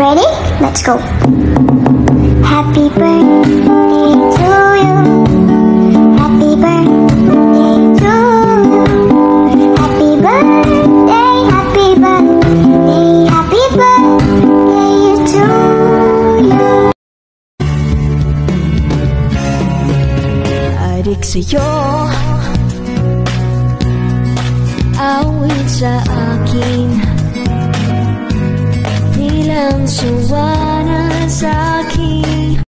ready? Let's go. Happy birthday to you. Happy birthday to you. Happy birthday, happy birthday, happy birthday to you. Adik sa'yo, awit sa akin, bilang suwana sa akin.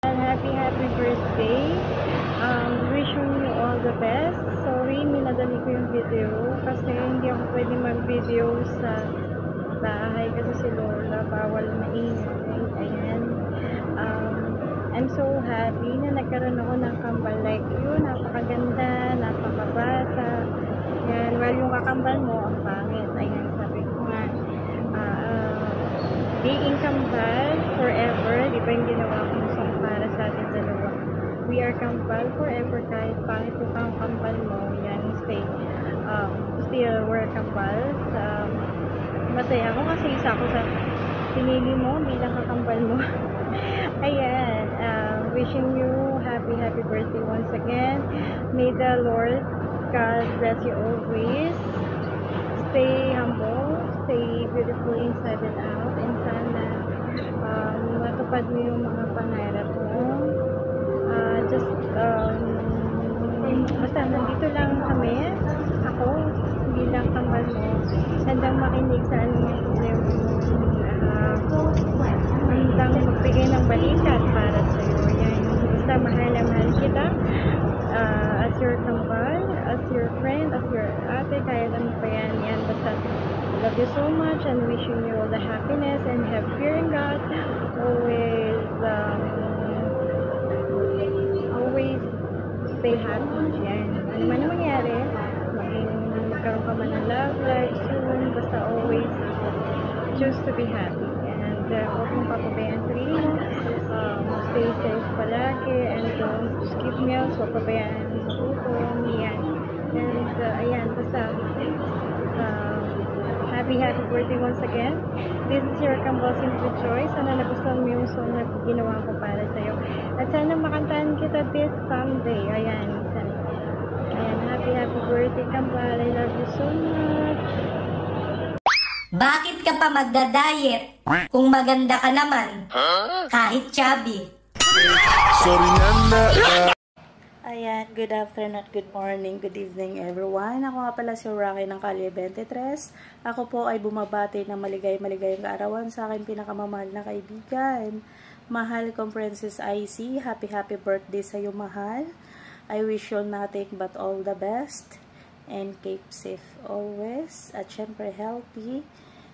Happy birthday. Wishing you all the best. Sorry, minadali ko yung video kasi hindi ako pwede mag-video sa bahay kasi si Lola bawal maingay. Ayan. I'm so happy na nagkaroon ako ng kambal like you. Napakaganda, napakabata. Ayan, well, yung kakambal mo, ang pangit. Ayan, sabi ko nga, being kambal forever, di ba yung ginawa kong song para sa atin dalawa? We are kambal forever, kahit pangit yung kambal mo, yan, still we're kambal. Masaya ako kasi isa ako sa pinili mo bilang kakambal mo. Ayan, wishing you happy birthday once again. May the Lord God bless you always. Stay humble, stay beautiful inside and out, and sana matupad mo yung mga pangarap mo. Basta nandito lang kami, ako, bilang kambal mo, handang makinig sa anong problema mo, handang magbigay ng balikat para sa'yo. Yan, basta mahal na mahal kita, as your kambal, as your friend, as your ate, kaya lang pa yan. Yan, basta love you so much and wishing you all the happiness and have fear in God. Always stay happy. Yan. Ano man ang mangyari, magkaroon ka man ng love life soon, basta always choose to be happy. And huwag mong papabayaan sarili mo. Stay safe palagi and don't skip meals, huwag pabayaan sa gutom. Yan. And ayan, basta happy birthday once again. This is your Kambal Simple Choice. Sana nagustuhan mo yung song na ginawa ko para sa'yo. At sana makantahan kita this someday. Ayan. Ayan, happy birthday Kambal. I love you so much. Bakit ka pa magda-diet kung maganda ka naman? Kahit chubby. Sorry na. Ayan, good afternoon, good morning, good evening everyone. Ako nga pala si Rocky ng Kalye 23. Ako po ay bumabati ng maligayang kaarawan sa aking pinakamamahal na kaibigan. Mahal kong Princess IC, happy birthday sa iyo, mahal. I wish you nothing but all the best and keep safe always. At syempre healthy.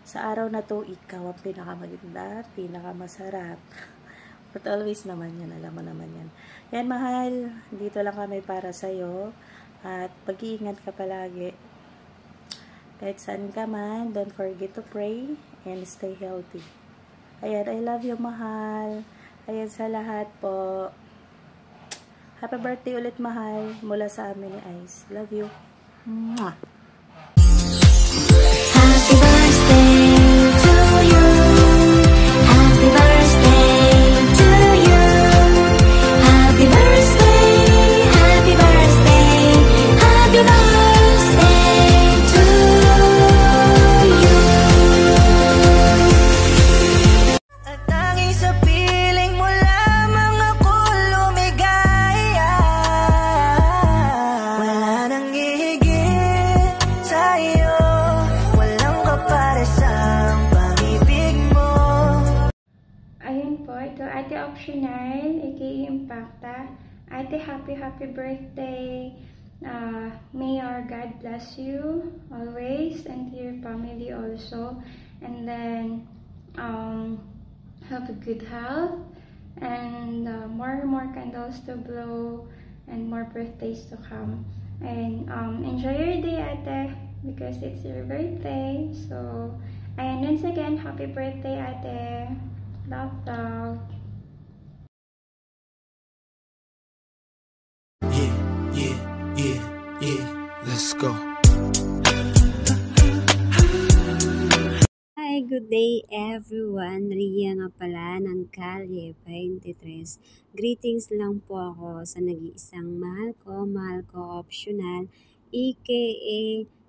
Sa araw na to, ikaw ang pinakamaganda, pinakamasarap. But always naman yan, alam mo naman yan. Yan, mahal, dito lang kami para sa'yo. At pag-iingat ka palagi. Kahit saan ka man, don't forget to pray and stay healthy. Ayan, I love you, mahal. Ayan, sa lahat po. Happy birthday ulit, mahal. Mula sa amin ni Ice. Love you. Mwah! Happy birthday to you. Happy birthday to you. Happy birthday, happy birthday, happy birthday to you. At tanging sa piling mo lamang ako lumigaya. Wala nang hihigit sa'yo, walang kaparesang pag-ibig mo. Ayun po, ito Ate Optional, aka Impacta. Ate, happy birthday. May our God bless you always and your family also. And then, have a good health and more candles to blow and more birthdays to come. And enjoy your day, Ate, because it's your birthday. So, and once again, happy birthday, Ate. Love. Yeah, let's go. good day everyone. Ria nga pala ng Kalye 23. Greetings lang po ako sa nag-iisang mahal ko optional, aka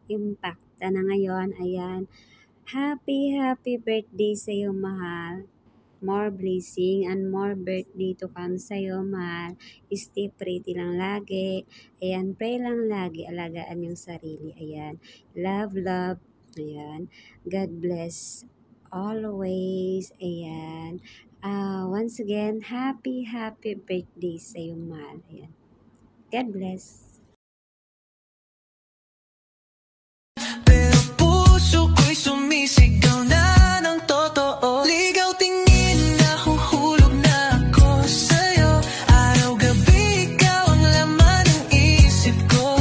Impacta na ngayon. Ayan, happy birthday sa iyo mahal. More blessing and more birthday to come sa'yo, mahal. Stay pretty lang lagi. Ayan, pray lang lagi. Alagaan yung sarili. Ayan. Love. Ayan. God bless always. Ayan. Once again, happy birthday sa'yo, mahal. Ayan. God bless. Pero puso ko'y sumisigaw na ng totoo. Ligaw tingin na huhulog na ako sa'yo. Araw-gabi ikaw ang laman ng isip ko.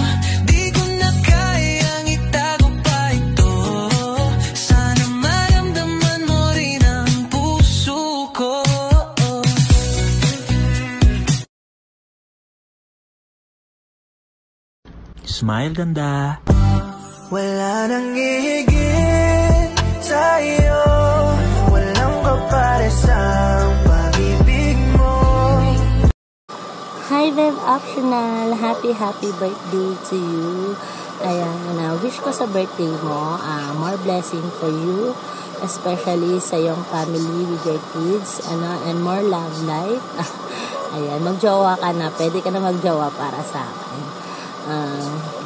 Di ko na kayang itago pa ito. Sana maramdaman mo rin ang puso ko. Smile, ganda. Wala nang hihigit sa'yo. Walang kaparesang pag-ibig mo. Hi Vibe Optional! Happy birthday to you. Ayan, wish ko sa birthday mo, more blessing for you, especially sa iyong family with your kids, and more love life. Ayan, magjowa ka na. Pwede ka na magjowa para sa akin.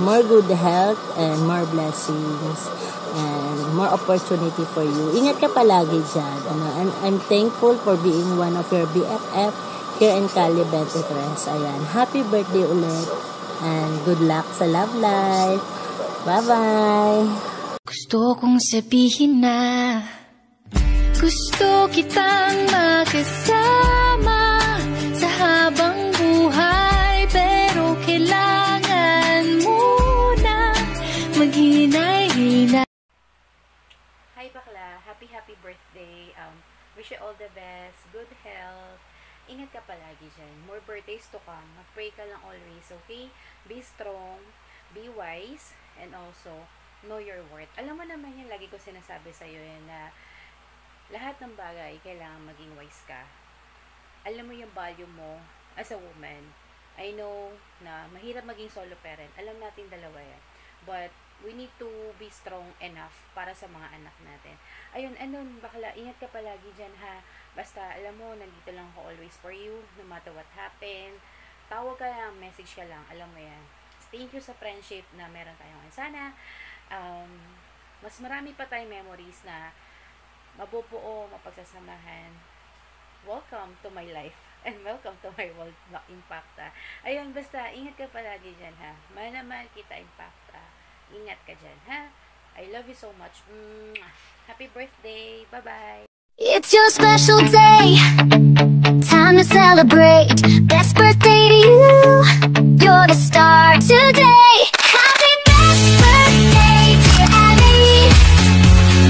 More good health and more blessings and more opportunity for you. Ingat ka palagi dyan. And I'm thankful for being one of your BFF here in Kalye 23. Ayan. Happy birthday ulit and good luck sa love life. Bye-bye! Gusto kong sabihin na gusto kitang makasama sa habang buhay, pero kailangan muna maghinay-hinay. Hi bakla, happy birthday. Wish you all the best, good health. Ingat ka palagi dyan. More birthdays to come. Mag-pray ka lang always, okay? Be strong, be wise, and also know your worth. Alam mo naman yan, lagi ko sinasabi sa'yo yan na lahat ng bagay, kailangan maging wise ka. Alam mo yung value mo as a woman. I know na mahirap maging solo parent. Alam natin dalawa yan. But we need to be strong enough para sa mga anak natin. Ayun, bakla, ingat ka palagi dyan ha. Basta, alam mo, nandito lang ako always for you, no matter what happen. Tawag ka lang, message ka lang, alam mo yan. Thank you sa friendship na meron tayo ngayon. Sana, mas marami pa tayong memories na mabubuo, mapagsasamahan. Welcome to my life and welcome to my world, Impacta. Ayun, basta, ingat ka palagi dyan ha. Mahal naman kita, Impacta. Ingat ka dyan ha. I love you so much. Happy birthday. Bye-bye. It's your special day, time to celebrate. Best birthday to you, you're the star today. Happy best birthday, dear Abby.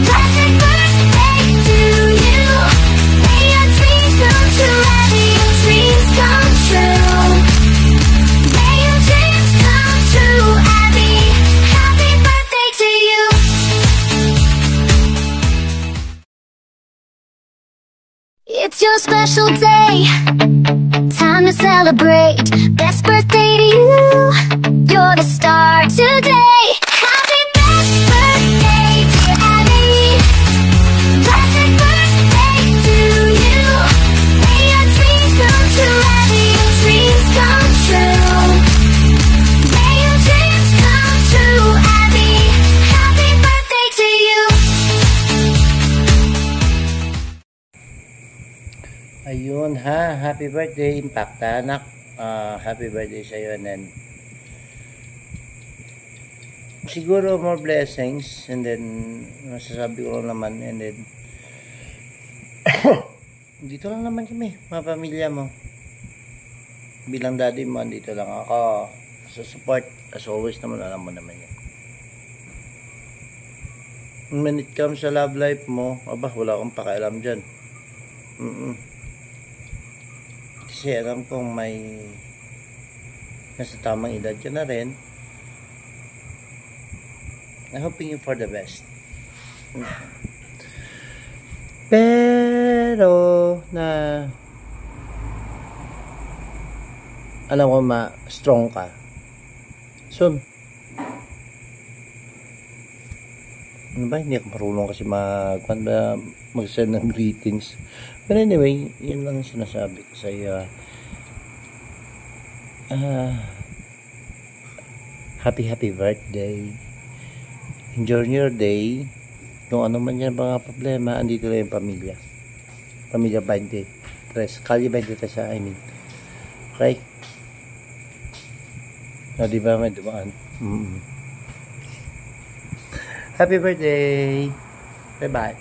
Blessed birthday to you. May your dreams come true, Abby. Your dreams come true. May your dreams come true, Abby. Happy birthday to you. It's your special day, time to celebrate. Best birthday to you, you're the star today. Happy best birthday, dear Abby. Blessed birthday to you. May your dreams come true, Abby. Your dreams come true. May your dreams come true, Abby. Happy birthday to you. Ayun ha, happy birthday Impacta anak. Happy birthday sa iyo, and then siguro more blessings, and then masasabi ko lang naman, and then dito lang naman kami, mga pamilya mo, bilang daddy mo, dito lang ako sa support as always naman, alam mo naman yan. When it comes sa love life mo, wala akong pakialam dyan. Kasi alam kong may nasa tamang edad ka na rin. I'm hoping you for the best. Pero na alam ko strong ka. Soon. Ano ba? Hindi ako marunong kasi mag-send ng greetings. But anyway, yun lang sinasabi ko sa iyo. Happy birthday. Enjoy your day. Kung ano man yan mga problema, andito lang yung pamilya. Pamilya 23. Kalye 23 I mean. Okay? Di ba may dumaan? Happy birthday! Bye-bye!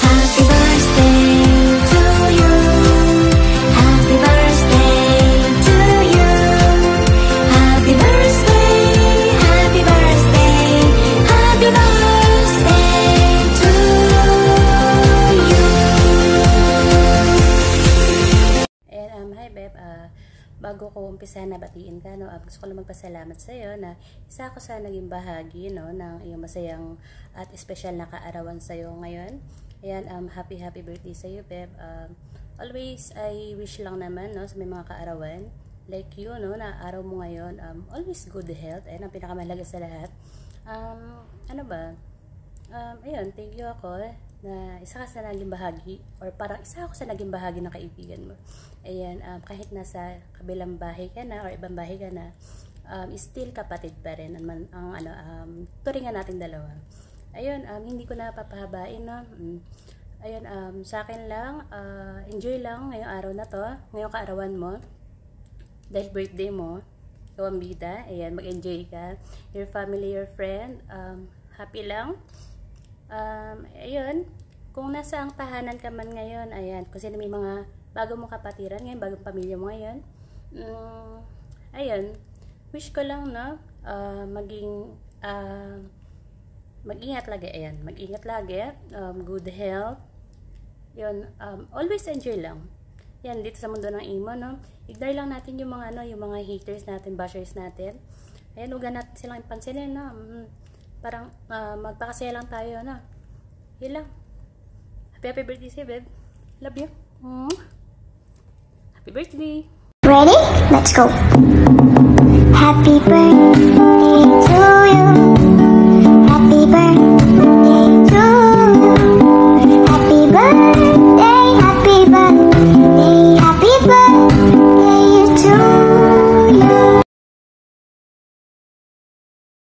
Happy birthday to you. Happy birthday to you. Happy birthday, happy birthday, happy birthday to you. And hi Beb, bago ko umpisa na batiin ka, no, gusto ko lang magpasalamat sa iyo na isa ako sa naging bahagi, no, ng iyong masayang at espesyal na kaarawan sa iyo ngayon. Ayan, happy birthday sa iyo, Beb. Always, I wish lang naman, no, sa may mga kaarawan, like you, no, na araw mo ngayon, always good health, and ang pinakamahalaga sa lahat. Ano ba? Ayun, thank you ako na isa ka sa naging bahagi, or parang isa ako sa naging bahagi ng kaibigan mo. Ayan, kahit nasa kabilang bahay ka na, or ibang bahay ka na, still kapatid pa rin ang turingan nating dalawa. Ayun, hindi ko na papahabain, no. Ayun, sa akin lang, enjoy lang ngayong araw na to, ngayong kaarawan mo, dahil birthday mo, ikaw ang bida. Ayan, mag-enjoy ka, your family, your friend, happy lang. Ayun, kung nasa ang tahanan ka man ngayon, ayan, kung sino may mga bago mong kapatiran ngayon, bagong pamilya mo ngayon, ayun, wish ko lang, no, mag-ingat lagi, ayan, mag-ingat lagi, good health, yun, always enjoy lang, yan, dito sa mundo ng imo, no, ignore lang natin yung mga, yung mga haters natin, bashers natin, ayan, huwag natin silang ipansinin, no, parang, magpakasaya lang tayo, no, yun lang, happy birthday sa'yo, babe, love you, happy birthday. Ready? Let's go. Happy birthday